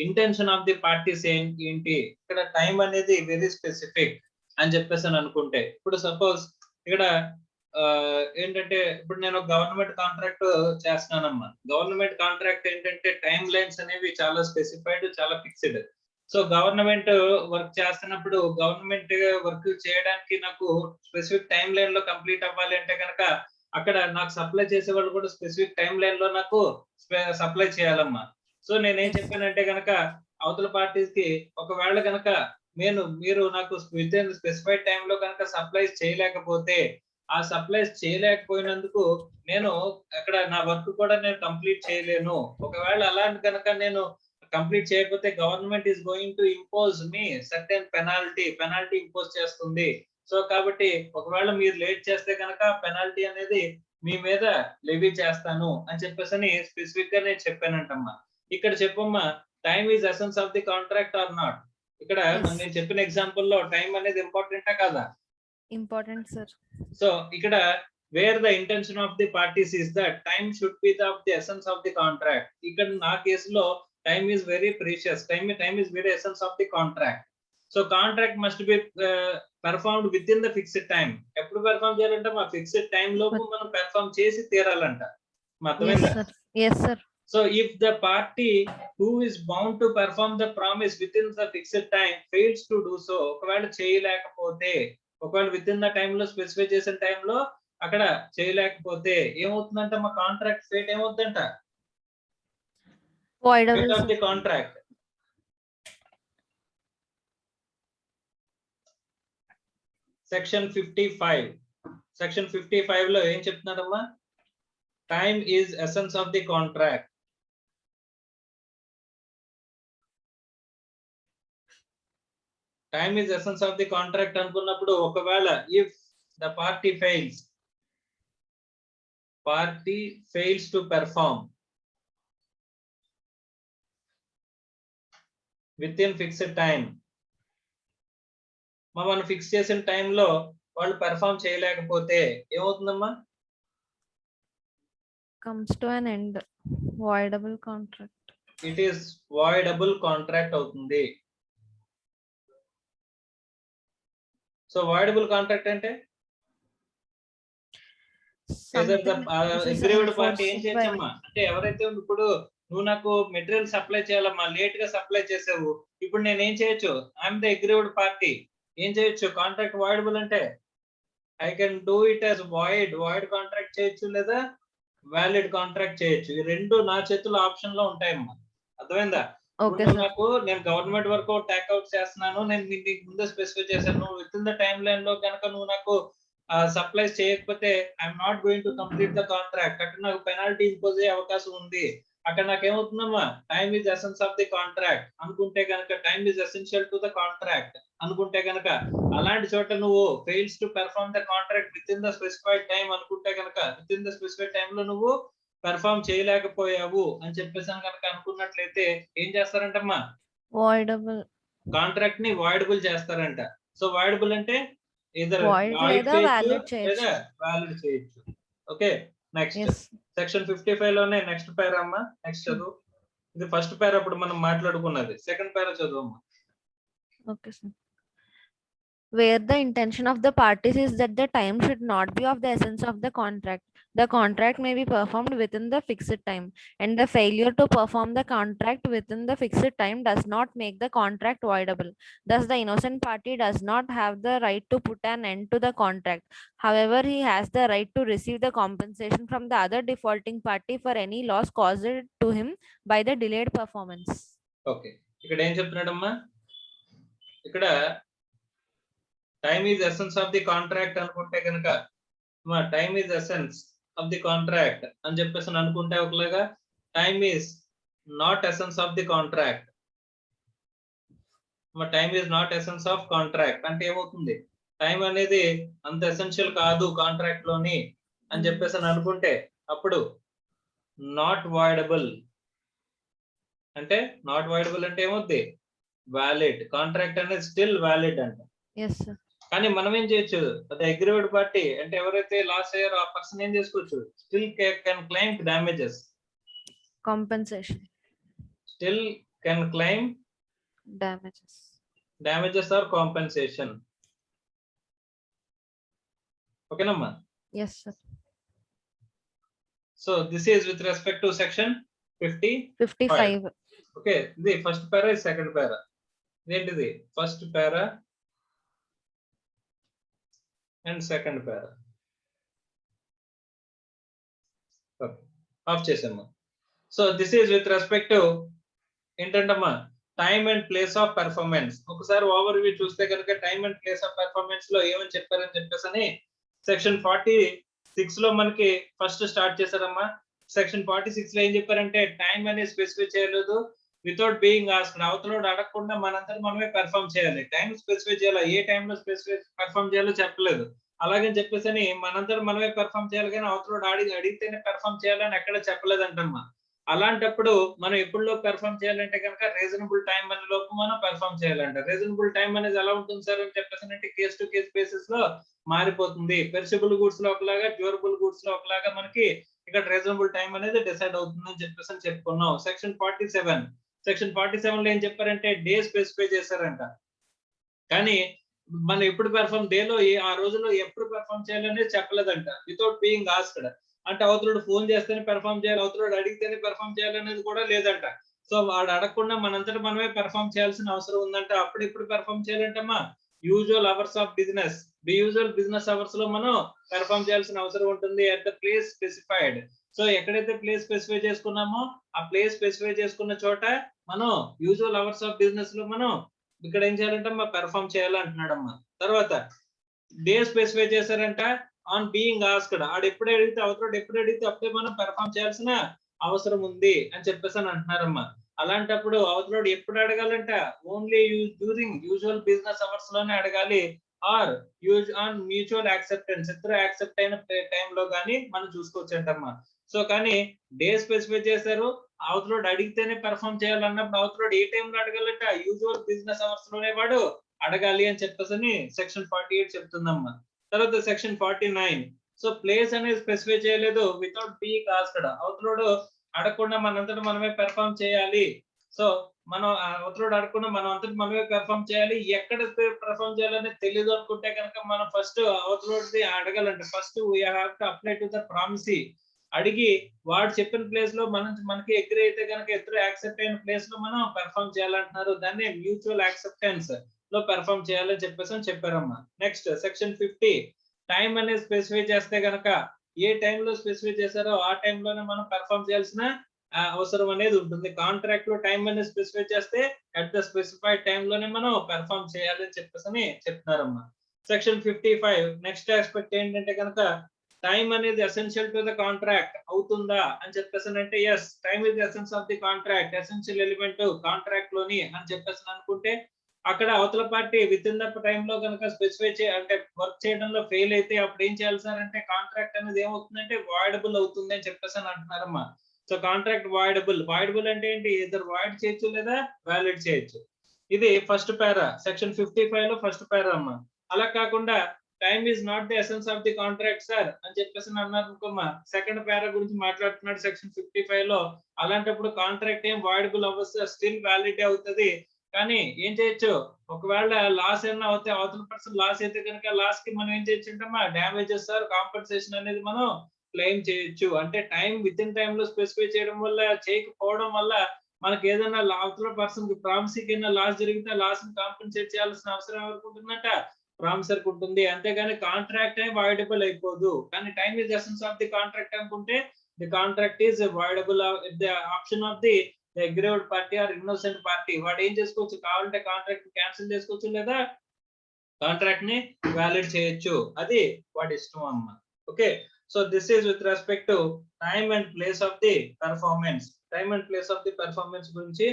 intention of the parties ఏంటి. ఇక్కడ టైం అనేది వెరీ స్పెసిఫిక్ అని చెప్పేసి అనుకుంటే, ఇప్పుడు సపోజ్ ఇక్కడ ఏంటంటే ఇప్పుడు నేను గవర్నమెంట్ కాంట్రాక్ట్ చేస్తున్నానమ్మా. గవర్నమెంట్ కాంట్రాక్ట్ ఏంటంటే టైం లైన్స్ అనేవి చాలా స్పెసిఫైడ్, చాలా ఫిక్స్డ్. సో గవర్నమెంట్ వర్క్ చేస్తున్నప్పుడు గవర్నమెంట్ వర్క్ చేయడానికి నాకు స్పెసిఫిక్ టైం లైన్ లో కంప్లీట్ అవ్వాలి అంటే కనుక అక్కడ నాకు సప్లై చేసే వాళ్ళు కూడా స్పెసిఫిక్ టైం లైన్ లో నాకు సప్లై చేయాలమ్మా. సో నేనేం చెప్పానంటే కనుక అవతల పార్టీస్ కి ఒకవేళ కనుక మీరు నాకు విత్ ఇన్ స్పెసిఫైడ్ టైం లో కనుక సప్లైస్ చేయలేకపోతే, ఆ సప్లైస్ చేయలేకపోయినందుకు నేను అక్కడ నా వర్క్ కూడా నేను కంప్లీట్ చేయలేను. ఒకవేళ అలాంటి కనుక నేను కంప్లీట్ చేయకపోతే government is going to impose me certain penalty impose చేస్తుంది. సో కాబట్టి ఒకవేళ మీరు లేట్ చేస్తే కనుక పెనాల్టీ అనేది మీ మీద లెవీ చేస్తాను అని చెప్పేసి స్పెసిఫిక్ గా నేను చెప్పానంటమ్మా. ఇక్కడ చెప్పమ్మా, time is essence of the contract are not. ఇక్కడ నేను చెప్పిన ఎగ్జాంపుల్ లో టైం అనేది ఇంపార్టెంటా కాదా? Important sir. సో ఇక్కడ wear the intention of the parties is that time should be the essence of the contract. ఇక్కడ నా కేసులో time is very precious. Time is very essence of the contract. So contract must be performed with in the fixed time. ఎప్పుడు perform చేయాలంటే మా fixed time లోపు మనం perform చేసి తీరాలంట. అర్థమైందా? Yes, sir. So if the party who is bound to perform the promise within the fixed time fails to do so, ఒకవేళ చేయలేకపోతే, ఒకవేళ విత్ ఇన్ ద టైం లో స్పెసిఫై చేసిన టైం లో అక్కడ చేయలేకపోతే ఏమవుతుందంట? మా కాంట్రాక్ట్ ఫేట్ ఏమవుతుందంట? Voidable, Fate of sir. the contract. Section 55. Section 55 లో ఏం చెప్తున్నారమ్మా? Time is essence of the contract. Time is essence of the contract అనుకున్నప్పుడు ఒకవేళ if the party fails to perform within fixed time, మనం fix చేసిన టైంలో వాళ్ళు perform చేయలేకపోతే ఏమవుతుందమ్మా? Comes to an end. Voidable contract. It is voidable contract అవుతుంది. So voidable contract అంటే అగ్రీవ్డ్ పార్టీ ఏం చేయొచ్చమ్మా అంటే, ఎవరైతే ఇప్పుడు నువ్వు నాకు మెటీరియల్ సప్లై చేయాలమ్మా, లేట్ గా సప్లై చేసావు, ఇప్పుడు నేను ఏం చేయొచ్చు? I'm the aggrieved party. ఏం చేయొచ్చు? కాంట్రాక్ట్ వాయిడబుల్ అంటే I can do it as void contract చేయొచ్చు, లేదా వ్యాలిడ్ కాంట్రాక్ట్ చేయొచ్చు. ఈ రెండు నా చేతుల్లో ఆప్షన్ లో ఉంటాయమ్మా. అర్థమైందా? Okay, ఇప్పుడు sir. నాకు నేను గవర్నమెంట్ వర్క్ టేక్అవుట్ చేస్తున్నాను, నేను మీకు ముందే స్పెసిఫై చేశాను, నువ్వు within the time line లో కనుక నువ్వు నాకు సప్లైస్ చేయకపోతే I'm not going to complete the contract. అక్కడ నాకు పెనాల్టీ ఇంపోజ్ అయ్యే అవకాశం ఉంది. అక్కడ నాకు ఏమవుతుందమ్మా? Time is essence of the contract అనుకుంటే కనుక, time is essential to the contract అనుకుంటే కనుక, అలాంటి చోట నువ్వు fails to perform the contract within the specified time అనుకుంటే కనుక, within the specified time లో నువ్వు పెర్ఫార్మ్ చేయలేకపోయావు అని చెప్పేసి కనుక అనుకున్నట్లయితే ఏం చేస్తారంటమ్మా? Voidable. కాంట్రాక్ట్ ని వాయిడబుల్ చేస్తారంట. సో వాయిడబుల్ అంటే either Void void లేదా చేయొచ్చు, valid చేయొచ్చు. లేదా వ్యాలిడ్ చేయొచ్చు. Okay, next Yes. సెక్షన్ 55 లోనే నెక్స్ట్ పేరా అమ్మా. నెక్స్ట్ చదువు. ఇది ఫస్ట్ పేరా అప్పుడు మనం మాట్లాడుకున్నది. సెకండ్ పేరా చదువు అమ్మా. Okay, sir. Where the intention of the parties is that the time should not be of the essence of the contract may be performed within the fixed time, and the failure to perform the contract within the fixed time does not make the contract voidable. Thus, the innocent party does not have the right to put an end to the contract. However, he has the right to receive the compensation from the other defaulting party for any loss caused to him by the delayed performance. Okay, ఇక్కడ ఏం చెప్తున్నాడమ్మా? ఇక్కడ time is essence of the contract అనుకుంటే కనుక, time is essence of the contract అని చెప్పేసి అనుకుంటే ఒకలాగా, time is not essence of the contract. Time is not essence of contract అంటే ఏమవుతుంది? టైం అనేది అంత ఎసెన్షియల్ కాదు కాంట్రాక్ట్ లోని అని చెప్పేసి అనుకుంటే, అప్పుడు నాట్ వాయిడబుల్ అంటే, నాట్ వాయిడబుల్ అంటే ఏమవుద్ది? వ్యాలిడ్. కాంట్రాక్ట్ అనేది స్టిల్ వ్యాలిడ్ అంట. Yes, sir. కానీ మనం ఏం చేయొచ్చు? అది అగ్రీవ్డ్ పార్టీ అంటే ఎవరైతే లాస్ అయ్యారో ఆ పర్సన్ ఏం చేసుకోవచ్చు? Still can claim damages. Compensation. Still can claim Damages. Or compensation. ఓకేనమ్మా? Yes, sir. So this is with respect to section 55. Okay, ఇది ఫస్ట్ పారా, ఇది సెకండ్ పారా. ఇదేంటిది? First para and second para. Off చేసాము. So this is with respect to ఏంటంటమ్మా? Time and place of performance. ఒకసారి overview చూస్తే కనుక time and place of performance లో ఏమని చెప్పారని చెప్పేసి సెక్షన్ 46 లో మనకి ఫస్ట్ స్టార్ట్ చేశారమ్మా. సెక్షన్ 46 లో ఏం చెప్పారంటే, టైం అనేది స్పెసిఫై చేయలేదు, వితౌట్ బీయింగ్ ఆస్క్డ్. అవతలోడు అడగకుండా మనంతా మనమే పెర్ఫార్మ్ చేయాలి. టైం స్పెసిఫై చేయాలి, ఏ టైంలో స్పెసిఫై పెర్ఫార్మ్ చేయాలో చెప్పలేదు. అలాగని చెప్పేసి మనంతా మనమే పెర్ఫార్మ్ చేయాలి, కానీ అవతలోడు అడిగితేనే పెర్ఫార్మ్ చేయాలని ఎక్కడ చెప్పలేదంటమ్మా. అలాంటప్పుడు మనం ఎప్పుడులో పెర్ఫార్మ్ చేయాలంటే కనుక రీజనబుల్ టైం అనే లోపు మనం పెర్ఫార్మ్ చేయాలంట. రీజనబుల్ టైం అనేది ఎలా ఉంటుంది సార్ అని చెప్పేసి కేస్ టు కేస్ బేసిస్ లో మారిపోతుంది. పెరిషబుల్ గూడ్స్ లో ఒకలాగా, డ్యూరబుల్ గూడ్స్ లో ఒకలాగా మనకి ఇక్కడ రీజనబుల్ టైం అనేది డిసైడ్ అవుతుంది అని చెప్పేసి చెప్పుకున్నాం. సెక్షన్ 47 లో ఏం చెప్పారంటే డే స్పెసిఫై చేశారంట. కానీ మనం ఎప్పుడు పెర్ఫామ్ డేలో ఆ రోజుల్లో ఎప్పుడు పెర్ఫామ్ చేయాలనేది చెప్పలేదంట, వితౌట్ బీయింగ్ ఆస్క్డ్. అంటే అవతలోడు ఫోన్ చేస్తేనే పెర్ఫామ్ చేయాలి, అవతలోడు అడిగితేనే పెర్ఫామ్ చేయాలనేది కూడా లేదంట. సో వాడు అడగకుండా మనంతట మనమే పెర్ఫామ్ చేయాల్సిన అవసరం ఉందంట. అప్పుడు ఎప్పుడు పెర్ఫామ్ చేయాలంటమ్మా? Usual hours of business, usual business hours లో మనం పెర్ఫామ్ చేయాల్సిన అవసరం ఉంటుంది at the place specified. So ఎక్కడైతే ప్లేస్ స్పెసిఫై చేసుకున్నామో ఆ ప్లేస్ స్పెసిఫై చేసుకున్న చోట మనం యూజువల్ అవర్స్ ఆఫ్ బిజినెస్ లో మనం ఇక్కడ ఏం చేయాలంటమ్మా? పెర్ఫామ్ చేయాలంటున్నాడమ్మా. తర్వాత డే స్పెసిఫై చేశారంట ఆన్ బీయింగ్ ఆస్క్డ్. ఆడు ఎప్పుడు అడిగితే అవతల ఎప్పుడు అడిగితే అప్పుడే మనం పెర్ఫామ్ చేయాల్సిన అవసరం ఉంది అని చెప్పేసి అని అంటున్నారమ్మా. అలాంటప్పుడు అవతలోడు ఎప్పుడు అడగాలంట? Only during usual business hours లోనే అడగాలి, or use on mutual acceptance, ఇద్దరు యాక్సెప్ట్ అయిన టైంలో కానీ మనం చూసుకోవచ్చు అంటమ్మా. సో కానీ డే స్పెసిఫై చేశారు, అవతలోడు అడిగితేనే పెర్ఫామ్ చేయాలన్నప్పుడు అవతలోడు ఏ టైంలో అడగాలంట? యూజువల్ బిజినెస్ అవర్స్ లోనే వాడు అడగాలి అని చెప్పేసి సెక్షన్ 48 చెప్తుందమ్మా. తర్వాత సెక్షన్ 49, సో ప్లేస్ అనేది స్పెసిఫై చేయలేదు, వితౌట్ బీయింగ్ ఆస్క్డ్. అవతలోడు అడగకుండా మనంతట మనమే పెర్ఫామ్ చేయాలి. సో మనం అవతలోడు అడగకుండా మనం అంతటి మనమే పెర్ఫామ్ చేయాలి. ఎక్కడ పెర్ఫామ్ చేయాలని తెలియదు అనుకుంటే కనుక మనం ఫస్ట్ అవతలోడిది అడగాలంటే first we have to apply to the promisee. అడిగి వాడు చెప్పిన ప్లేస్ లో మనకి అగ్రీ అయితే కనుక ఇద్దరు యాక్సెప్ట్ అయిన ప్లేస్ లో మనం పెర్ఫామ్ చేయాలంటున్నారు. దాన్ని మ్యూచువల్ యాక్సెప్టెన్స్ లో పెర్ఫామ్ చేయాలని చెప్పేసి చెప్పారమ్మా. నెక్స్ట్ సెక్షన్ 50, టైం అనేది స్పెసిఫై చేస్తే గనక ఏ టైంలో స్పెసిఫై చేశారో ఆ టైంలోనే మనం పెర్ఫామ్ చేయాల్సిన అవసరం అనేది ఉంటుంది. కాంట్రాక్ట్ లో టైం అనేది స్పెసిఫై చేస్తే అట్ ద స్పెసిఫైడ్ టైం లోనే మనం పెర్ఫామ్ చేయాలని చెప్పేసి చెప్తున్నారమ్మా. సెక్షన్ 55 నెక్స్ట్ ఆస్పెక్ట్ ఏంటంటే కనుక టైం అనేది ఎసెన్షియల్ టు ద కాంట్రాక్ట్ అవుతుందా అని చెప్పేసి అంటే yes, time is essence of the contract, essential element contract లోని అని చెప్పేసి అనుకుంటే అక్కడ అవతల party within the time లో కనుక స్పెసిఫై అంటే వర్క్ చేయడంలో ఫెయిల్ అయితే అప్పుడు ఏం చేయాలి సార్ అంటే కాంట్రాక్ట్ అనేది ఏమవుతుందంటే వాయిడబుల్ అవుతుంది అని చెప్పేసి అని అంటున్నారమ్మా. సో కాంట్రాక్ట్ వాయిడబుల్ అంటే ఏంటి? ఇద్దరు వాయిడ్ చేయొచ్చు లేదా వ్యాలిడ్ చేయొచ్చు. ఇది ఫస్ట్ పారా, సెక్షన్ 55 లో ఫస్ట్ పారా అమ్మా. అలా కాకుండా time is not the essence of the contract sir అని చెప్పేసి అన్నారు అనుకోమ్మా, సెకండ్ పారా గురించి మాట్లాడుతున్నాడు సెక్షన్ 55 లో. అలాంటప్పుడు కాంట్రాక్ట్ ఏం వాయిడబుల్ అవ్వదు, స్టిల్ వ్యాలిడ్ అవుతుంది. కానీ ఏం చేయొచ్చు? ఒకవేళ లాస్ అయినా అవుతే అవతల పర్సన్ లాస్ అయితే కనుక లాస్ కి మనం ఏం చేయొచ్చు అంటమ్మా? డ్యామేజెస్ సార్ కాంపన్సేషన్ అనేది మనం క్లెయిమ్ చేయొచ్చు. అంటే టైం విత్ ఇన్ టైం లో స్పెసిఫై చేయడం వల్ల చేయకపోవడం వల్ల మనకి ఏదైనా అవతల పర్సన్ కి ప్రామిసీ కింద లాస్ జరిగితే లాస్ ని కాంపన్సేట్ చేయాల్సిన అవసరం ఎవరికి ఉంటుందంట? ప్రామిసర్ కు ఉంటుంది. అంతేగాని కాంట్రాక్ట్ ఏ వాయిడబుల్ అయిపోదు. కానీ time is essence of the contract అనుకుంటే the contract is voidable the option of the aggrieved party or innocent party. వాడు ఏం చేసుకోవచ్చు? కావాలంటే కాంట్రాక్ట్ క్యాన్సిల్ చేసుకోవచ్చు లేదా కాంట్రాక్ట్ ని వ్యాలిడ్ చేయొచ్చు. అది వాడి ఇష్టం అమ్మా. Okay, so this is with respect to time and place of the performance. Time and place of the performance గురించి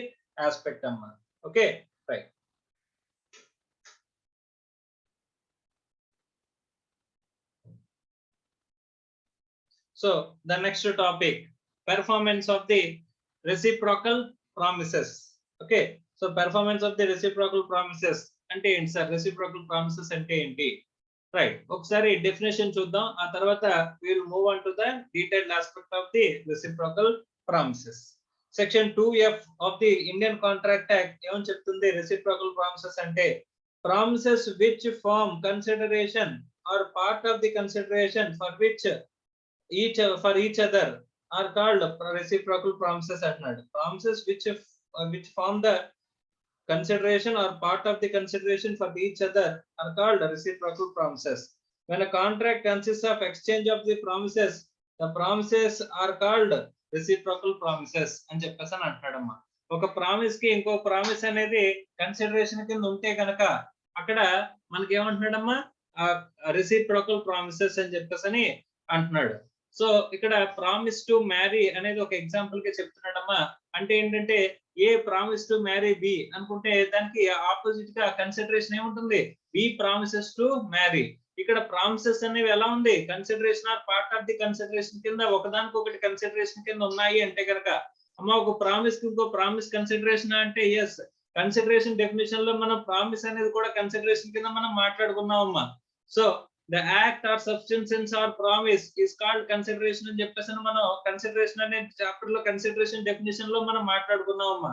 ఆస్పెక్ట్ అమ్మా. Okay right. So the next topic, performance of the reciprocal promises. Okay, so performance of the reciprocal promises అంటే ఏంటి sir? reciprocal promises అంటే ఏంటి? Right, ఒకసారి definition చూద్దాం. ఆ తర్వాత we will move on to the detailed aspect of the reciprocal promises. Section 2F of the Indian Contract Act ఏమని చెప్తుంది? reciprocal promises అంటే promises which form consideration or part of the consideration for each other are called reciprocal promises అంటున్నాడు. promises which form the consideration or part of the consideration for each other are called reciprocal promises. When a contract consists of exchange of the promises, the promises are called reciprocal promises అని చెప్పేసి అంటున్నాడమ్మా. ఒక promise కి ఇంకో promise అనేది consideration కింద ఉంటే కనుక అక్కడ మనకి ఏమంటున్నాడమ్మా? రెసిప్రోకల్ ప్రామిసెస్ అని చెప్పేసి అంటున్నాడు. సో ఇక్కడ ప్రామిస్ టు మ్యారీ అనేది ఒక ఎగ్జాంపుల్ గా చెప్తున్నాడమ్మా. అంటే ఏంటంటే A promise to marry B అనుకుంటే దానికి ఆపోజిట్ గా కన్సిడరేషన్ ఏముంటుంది? B promises to marry. ఇక్కడ ప్రామిసెస్ అనేవి ఎలా ఉంది? Consideration or part of the consideration కింద ఒకదానికి ఒకటి కన్సిడరేషన్ కింద ఉన్నాయి అంటే కనుక అమ్మ ఒక ప్రామిస్ కి ఇంకో ప్రామిస్ కన్సిడరేషన్ అంటే ఎస్, కన్సిడరేషన్ డెఫినేషన్ లో మనం ప్రామిస్ అనేది కూడా కన్సిడరేషన్ కింద మనం మాట్లాడుకున్నాం అమ్మా. So the act or substance or promise is called consideration అని చెప్పేసి మనం కన్సిడరేషన్ అనే చాప్టర్ లో కన్సిడరేషన్ డెఫినేషన్ లో మనం మాట్లాడుకున్నాం అమ్మా.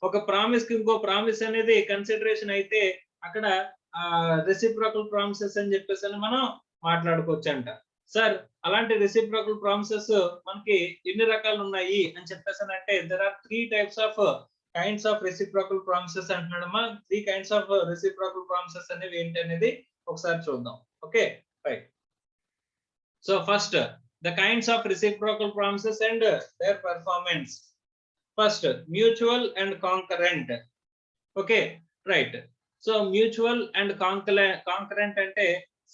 ఒక ప్రామిస్ కి ఇంకో ప్రామిస్ అనేది కన్సిడరేషన్ అయితే అక్కడ రెసిప్రోకల్ ప్రామిసెస్ అని చెప్పేసి అని మనం మాట్లాడుకోవచ్చు అంట. సార్ అలాంటి రెసిప్రోకల్ ప్రామిసెస్ మనకి ఎన్ని రకాలు ఉన్నాయి అని చెప్పేసి అంటే there are 3 types of kinds of reciprocal promises అంటున్నాడమ్మా. 3 kinds of reciprocal promises అనేవి ఏంటి అనేది ఒకసారి చూద్దాం. Okay right. So first the kinds of reciprocal promises and their performance. First, mutual and concurrent. Okay right. So mutual and concurrent అంటే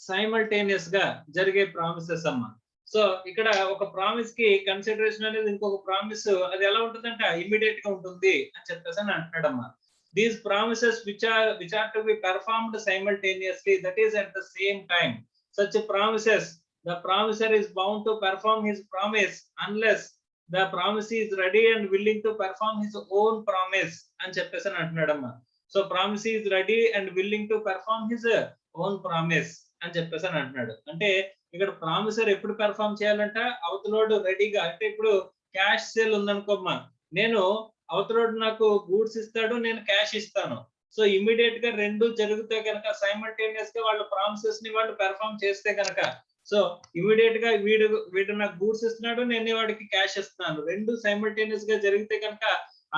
simultaneous గా జరిగే promises అమ్మా. సో ఇక్కడ ఒక ప్రామిస్ కి కన్సిడరేషన్ అనేది ఇంకొక ప్రామిస్ అది ఎలా ఉంటుందంటే ఇమ్మీడియట్ గా ఉంటుంది అని చెప్పేసి అని అంటున్నాడమ్మా. These promises which are to be performed simultaneously, that is at the same time. Such promises, the promiser is bound to perform his promise unless the promisee is ready and willing to perform his own promise అని చెప్పేసి అని అంటున్నాడమ్మా. So promisee is ready and willing to perform his own promise అని చెప్పేసి అని అంటున్నాడు. అంటే ఇక్కడ ప్రామిసర్ ఎప్పుడు పెర్ఫామ్ చేయాలంట, అవతలోడు రెడీగా, అంటే ఇప్పుడు క్యాష్ సేల్ ఉందనుకోమ్మా, నేను అవతలోడు నాకు గూడ్స్ ఇస్తాడు, నేను క్యాష్ ఇస్తాను. సో ఇమీడియట్ గా రెండు జరిగితే కనుక సైమల్టేనియస్ గా వాళ్ళ ప్రామిసెస్ ని వాళ్ళు పెర్ఫామ్ చేస్తే కనుక, సో ఇమీడియట్ గా వీడు నాకు గూడ్స్ ఇస్తున్నాడు, నేను వాడికి క్యాష్ ఇస్తున్నాను, రెండు సైమల్టేనియస్ గా జరిగితే కనుక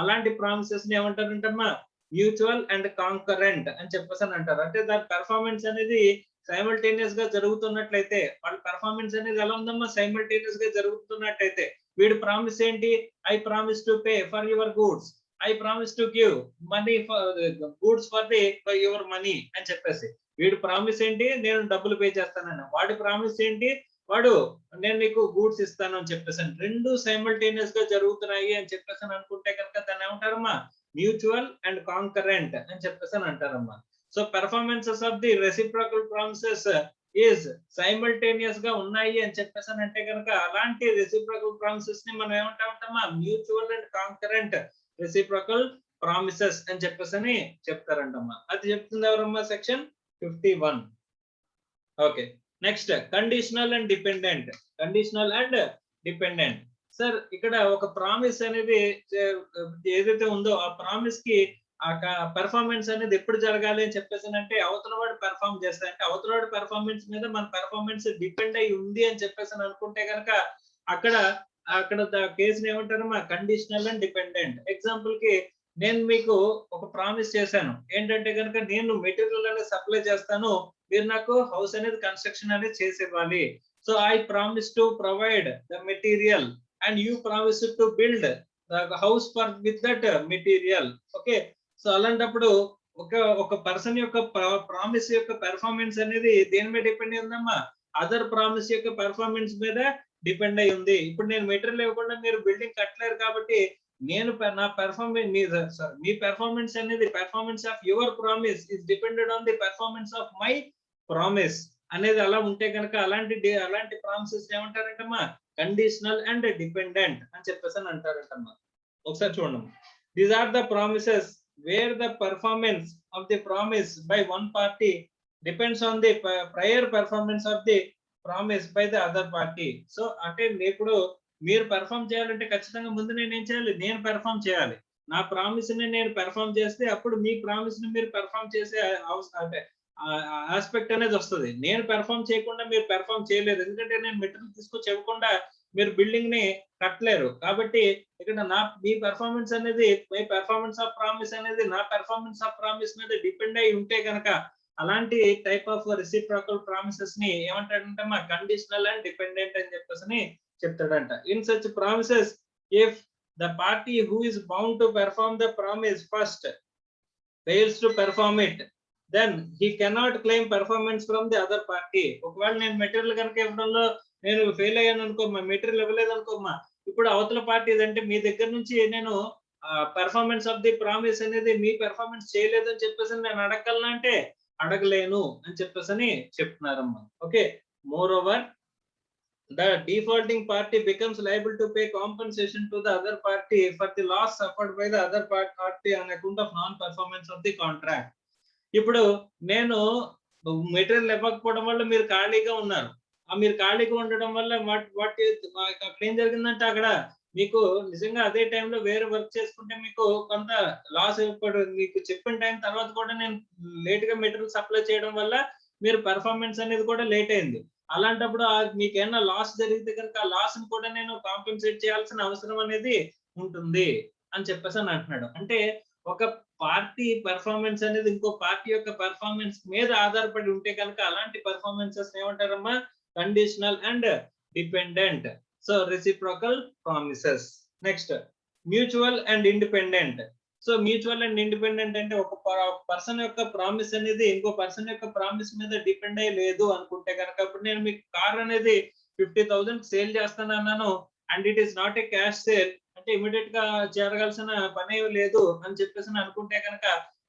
అలాంటి ప్రామిసెస్ ని ఏమంటారంటమ్మా మ్యూచువల్ అండ్ కాంకరెంట్ అని చెప్పేసి అని అంటారు. అంటే దాని పెర్ఫార్మెన్స్ అనేది సైమల్టేనియస్ గా జరుగుతున్నట్లయితే, వాళ్ళ పెర్ఫార్మెన్స్ అనేది ఎలా ఉందమ్మా సైమల్టేనియస్ గా జరుగుతున్నట్లయితే, వీడి ప్రామిస్ ఏంటి, I promise to pay for your goods, I promise to give money for goods for your money అని చెప్పేసి, వీడి ప్రామిస్ ఏంటి నేను డబ్బులు పే చేస్తానని, వాడి ప్రామిస్ ఏంటి వాడు నేను నీకు గూడ్స్ ఇస్తాను అని చెప్పేసి, రెండు సైమల్టేనియస్ గా జరుగుతున్నాయి అని చెప్పేసి అనుకుంటే కనుక దాన్ని ఏమంటారమ్మా మ్యూచువల్ అండ్ కాంకరెంట్ అని చెప్పేసి అని అంటారమ్మా. So performances of the reciprocal promises is simultaneous గా ఉన్నాయి అని చెప్పేసి అంటే కనుక అలాంటి రెసిప్రోకల్ ప్రామిసెస్ ని మనం ఏమంటామంటమ్మా mutual and concurrent reciprocal promises అని చెప్పేసి అని చెప్తారంటమ్మా. అది చెప్తుంది ఎవరమ్మా section 51. Okay next conditional and dependent. Conditional and dependent sir ఇక్కడ ఒక ప్రామిస్ అనేది ఏదైతే ఉందో ఆ ప్రామిస్ కి ఆ పెర్ఫార్మెన్స్ అనేది ఎప్పుడు జరగాలి అని చెప్పేసి అంటే అవతల వాడు పెర్ఫార్మ్ చేస్తా, అంటే అవతల వాడి పెర్ఫార్మెన్స్ మీద మన పెర్ఫార్మెన్స్ డిపెండ్ అయి ఉంది అని చెప్పేసి అనుకుంటే కనుక అక్కడ కేసుని ఏమంటారమ్మా కండిషనల్ అండ్ డిపెండెంట్. ఎగ్జాంపుల్ కి నేను మీకు ఒక ప్రామిస్ చేశాను ఏంటంటే కనుక నేను మెటీరియల్ అనేది సప్లై చేస్తాను, మీరు నాకు హౌస్ అనేది కన్స్ట్రక్షన్ అనేది చేసి ఇవ్వాలి. So I promise to provide the material and you promise to build the house with that material. Okay, so అలాంటప్పుడు ఒక పర్సన్ యొక్క ప్రామిస్ యొక్క పెర్ఫార్మెన్స్ అనేది దేని మీద డిపెండ్ అయి ఉందమ్మా అదర్ ప్రామిస్ యొక్క పెర్ఫార్మెన్స్ మీద డిపెండ్ అయి ఉంది. ఇప్పుడు నేను మెటీరియల్ ఇవ్వకుండా మీరు బిల్డింగ్ కట్టలేరు కాబట్టి నేను నా పెర్ఫార్మెన్స్ మీ పెర్ఫార్మెన్స్ అనేది performance of your promise is depended on the performance of my promise అనేది అలా ఉంటే కనుక అలాంటి ప్రామిసెస్ ఏమంటారంటమ్మా కండిషనల్ అండ్ డిపెండెంట్ అని చెప్పేసి అని అంటారంటమ్మా. ఒకసారి చూడండి, these are the promises where the performance of the promise by one party depends on the prior performance of the promise by the other party. So అంటే ఇప్పుడు మీరు పెర్ఫార్మ్ చేయాలంటే ఖచ్చితంగా ముందు నేను ఏం చేయాలి, నేను పెర్ఫార్మ్ చేయాలి. నా ప్రామిస్ ని నేను పెర్ఫార్మ్ చేస్తే అప్పుడు మీ ప్రామిస్ ని మీరు పెర్ఫార్మ్ చేసే అంటే ఆస్పెక్ట్ అనేది వస్తుంది. నేను పెర్ఫార్మ్ చేయకుండా మీరు పెర్ఫార్మ్ చేయలేరు, ఎందుకంటే నేను మెటీరియల్ తీసుకొచ్చి ఇవ్వకుండా మీరు బిల్డింగ్ ని కట్టలేరు. కాబట్టి ఇక్కడ మీ పెర్ఫార్మెన్స్ అనేది మీ పెర్ఫార్మెన్స్ ఆఫ్ ప్రామిస్ అనేది నా పెర్ఫార్మెన్స్ ఆఫ్ ప్రామిస్ మీద డిపెండ్ అయి ఉంటే కనుక అలాంటి టైప్ ఆఫ్ రెసిప్రోకల్ ప్రామిసెస్ ని ఏమంటాడంటే మా కండిషనల్ అండ్ డిపెండెంట్ అని చెప్పేసి చెప్తాడంట. In such promises if the party who is bound to perform the promise first fails to perform it, then he cannot claim performance from the other party. ఒకవేళ నేను material కనుక ఇవ్వడంలో నేను fail అయ్యాను అనుకోమ్మా, material ఇవ్వలేదు అనుకోమ్మా, ఇప్పుడు అవతల పార్టీ అంటే మీ దగ్గర నుంచి నేను పెర్ఫార్మెన్స్ ఆఫ్ ది ప్రామిస్ అనేది మీ పెర్ఫార్మెన్స్ చేయలేదు అని చెప్పేసి నేను అడగలను అంటే అడగలేను అని చెప్పేసి చెప్తున్నారమ్మా. Okay, moreover the defaulting party becomes liable to pay compensation to the other party for the loss suffered by the other party on account of non-performance of the contract. ఇప్పుడు నేను మెటీరియల్ ఇవ్వకపోవడం వల్ల మీరు ఖాళీగా ఉన్నారు, మీరు ఖాళీగా ఉండడం వల్ల అక్కడ ఏం జరిగిందంటే అక్కడ మీకు నిజంగా అదే టైంలో వేరే వర్క్ చేసుకుంటే మీకు కొంత లాస్ అయిపోతుంది. మీకు చెప్పిన టైం తర్వాత కూడా నేను లేట్ గా మెటీరియల్ సప్లై చేయడం వల్ల మీరు పెర్ఫార్మెన్స్ అనేది కూడా లేట్ అయింది. అలాంటప్పుడు మీకు ఏమైనా లాస్ జరిగితే కనుక ఆ లాస్ ని కూడా నేను కాంపెన్సేట్ చేయాల్సిన అవసరం అనేది ఉంటుంది అని చెప్పేసి అని అంటున్నాడు. అంటే ఒక పార్టీ పెర్ఫార్మెన్స్ అనేది ఇంకో పార్టీ యొక్క పెర్ఫార్మెన్స్ మీద ఆధారపడి ఉంటే కనుక అలాంటి పెర్ఫార్మెన్సెస్ ఏమంటారమ్మా? Conditional and dependent. So reciprocal promises. Next mutual and independent. So mutual and independent అంటే ఒక పర్సన్ యొక్క ప్రామిస్ అనేది ఇంకో పర్సన్ యొక్క ప్రామిస్ మీద డిపెండ్ అయ్యి లేదు అనుకుంటే కనుక, అప్పుడు నేను మీకు కార్ అనేది 50,000 సేల్ చేస్తాను అన్నాను and it is not A cash sale అంటే ఇమీడియట్ గా జరగాల్సిన పని లేదు అని చెప్పేసి అనుకుంటే కనుక,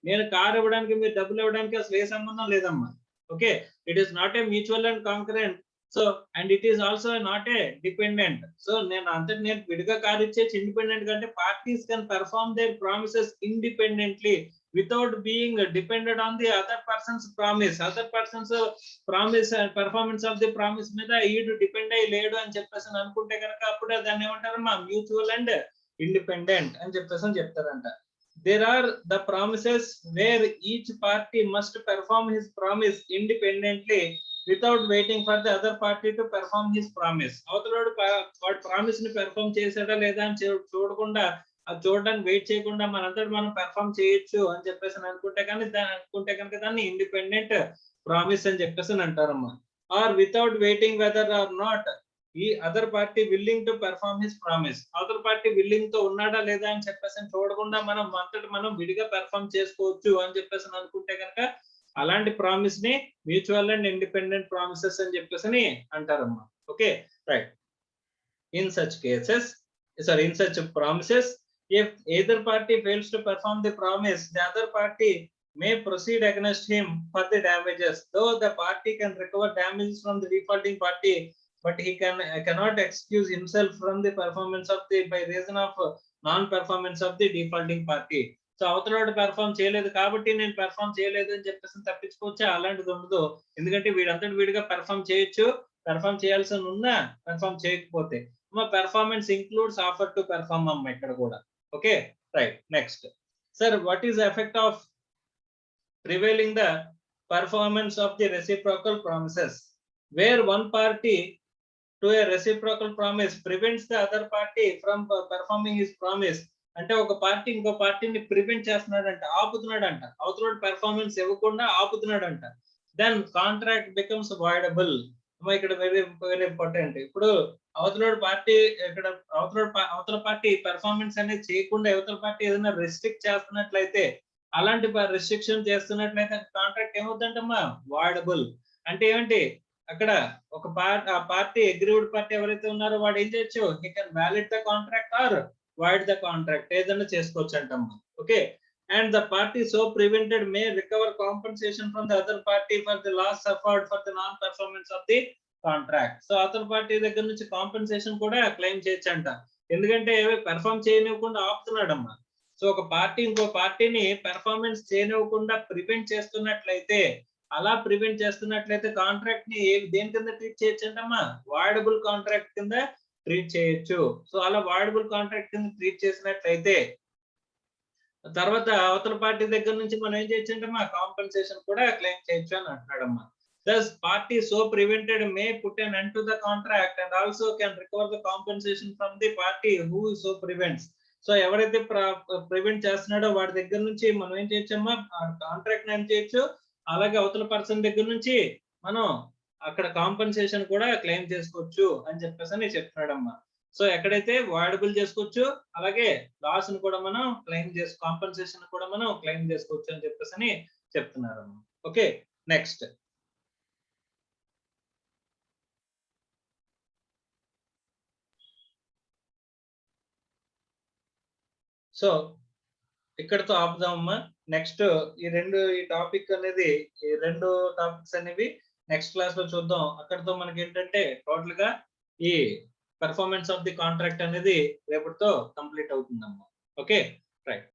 నేను కార్ ఇవ్వడానికి మీరు డబ్బులు ఇవ్వడానికి అసలు ఏ సంబంధం లేదమ్మా. Okay, it is not a mutual and concurrent. So and it is also not a dependent. So నేను అంతటి నేను విడిగా కార్ ఇచ్చేసి ఇండిపెండెంట్ కంటే parties can perform their promises independently without being dependent on the other person's promise. Other person's promise and performance of the promise మీద ఈడు depend అయ్యి లేడు అని చెప్పేసి అనుకుంటే కనుక అప్పుడు దాన్ని ఏమంటారమ్మా? మ్యూచువల్ అండ్ ఇండిపెండెంట్ అని చెప్పేసి చెప్తారంట. There are the promises where each party must perform his promise independently without waiting for the other party to perform his promise. అవతలోడు వాడి ప్రామిస్ ని పెర్ఫార్మ్ చేసాడా లేదా అని చూడకుండా, అది చూడడానికి వెయిట్ చేయకుండా మనంతటి మనం పెర్ఫార్మ్ చేయొచ్చు అని చెప్పేసి అనుకుంటే కనుక దాన్ని ఇండిపెండెంట్ ప్రామిస్ అని చెప్పేసి అంటారమ్మా. Or without waiting whether or not ఈ other party willing to perform his promise. Other party willing తో ఉన్నాడా లేదా అని చెప్పేసి చూడకుండా మనం అంతటి మనం విడిగా పెర్ఫార్మ్ చేసుకోవచ్చు అని చెప్పేసి అనుకుంటే కనుక అలాంటి ప్రామిస్ ని మ్యూచువల్ అండ్ ఇండిపెండెంట్ ప్రామిసెస్ అని చెప్పేసి అంటారమ్మా. Okay, right. In such cases in such promises, if either party fails to perform the promise, the other party may proceed against him for the damages. Though the party can recover damages from the defaulting party, but he cannot excuse himself from the performance of the by reason of non-performance of the defaulting party. So అవతలవాడు perform చేయలేదు కాబట్టి నేను perform చేయలేదు అని చెప్పేసి తప్పించుకోవచ్చు, అలాంటిది ఉండదు. ఎందుకంటే వీడంతటి వీడిగా పెర్ఫార్మ్ చేయొచ్చు, పెర్ఫార్మ్ చేయాల్సి ఉన్నా పెర్ఫార్మ్ చేయకపోతే performance includes offer to perform amma ikkada kuda. Okay, right. Next, sir, what is the effect of prevailing the performance of the reciprocal promises? Where one party to a reciprocal promise prevents the other party from performing his promise, అంటే ఒక party ఇంకో పార్టీని prevent చేస్తున్నాడంట, ఆపుతున్నాడంట, అవతల performance ఇవ్వకుండా ఆపుతున్నాడంట, then contract becomes voidable. ఇక్కడ very very important. ఇప్పుడు అవతల party ఇక్కడ అవతల పార్టీ పెర్ఫార్మెన్స్ అనేది చేయకుండా అవతల పార్టీ ఏదైనా రెస్ట్రిక్ట్ చేస్తున్నట్లయితే, అలాంటి రెస్ట్రిక్షన్ చేస్తున్నట్లయితే కాంట్రాక్ట్ ఏమవుతుందమ్మా? వాయిడబుల్. అంటే ఏంటి? అక్కడ ఒక పార్టీ అగ్రీవ్డ్ పార్టీ ఎవరైతే ఉన్నారో వాడు ఏం చేయొచ్చు? He can valid the contract or void the contract, ఏదైనా చేసుకోవచ్చు అంటమ్మా. Okay, and the party so prevented may recover compensation from the other party for the loss suffered for the non performance of the contract. So అతని party దగ్గర నుంచి compensation కూడా claim చేయొచ్చంట, ఎందుకంటే perform చేయనివ్వకుండా ఆపుతున్నాడమ్మా. So ఒక party ఇంకో పార్టీని performance చేయనివ్వకుండా prevent చేస్తున్నట్లయితే, అలా ప్రివెంట్ చేస్తున్నట్లయితే కాంట్రాక్ట్ ని దేని కింద ట్రీట్ చేయొచ్చు అంటమ్మా? వాయిడబుల్ కాంట్రాక్ట్ కింద ట్రీట్ చేయొచ్చు. సో అలా వాయిడబుల్ కాంట్రాక్ట్ కింద ట్రీట్ చేసినట్లయితే తర్వాత అవతల పార్టీ దగ్గర నుంచి మనం ఏం చేయొచ్చు అంటే మా కాంపెన్సేషన్ కూడా క్లెయిమ్ చేయొచ్చు అని అంటున్నాడమ్మా. Thus, party so prevented may put an end to the contract and also can recover the compensation from the party who so prevents. So ఎవరైతే ప్రివెంట్ చేస్తున్నాడో వాడి దగ్గర నుంచి మనం ఏం చేయొచ్చమ్మా? కాంట్రాక్ట్ ఏం చేయొచ్చు, అలాగే అవతల పర్సన్ దగ్గర నుంచి మనం అక్కడ కాంపెన్సేషన్ కూడా క్లెయిమ్ చేసుకోవచ్చు అని చెప్పేసి చెప్తున్నాడమ్మా. సో ఎక్కడైతే వాయిడబుల్ చేసుకోవచ్చు, అలాగే లాస్ ని కూడా మనం క్లెయిమ్ కాంపెన్సేషన్ కూడా మనం క్లెయిమ్ చేసుకోవచ్చు అని చెప్పేసి చెప్తున్నారు. Okay, next. సో ఇక్కడతో ఆపుదామమ్మా. నెక్స్ట్ ఈ టాపిక్ అనేది ఈ రెండు టాపిక్స్ అనేవి నెక్స్ట్ క్లాస్ లో చూద్దాం. అక్కడతో మనకి ఏంటంటే టోటల్ గా ఈ performance of the contract అనేది రేపటితో కంప్లీట్ అవుతుందమ్మా. Okay, right.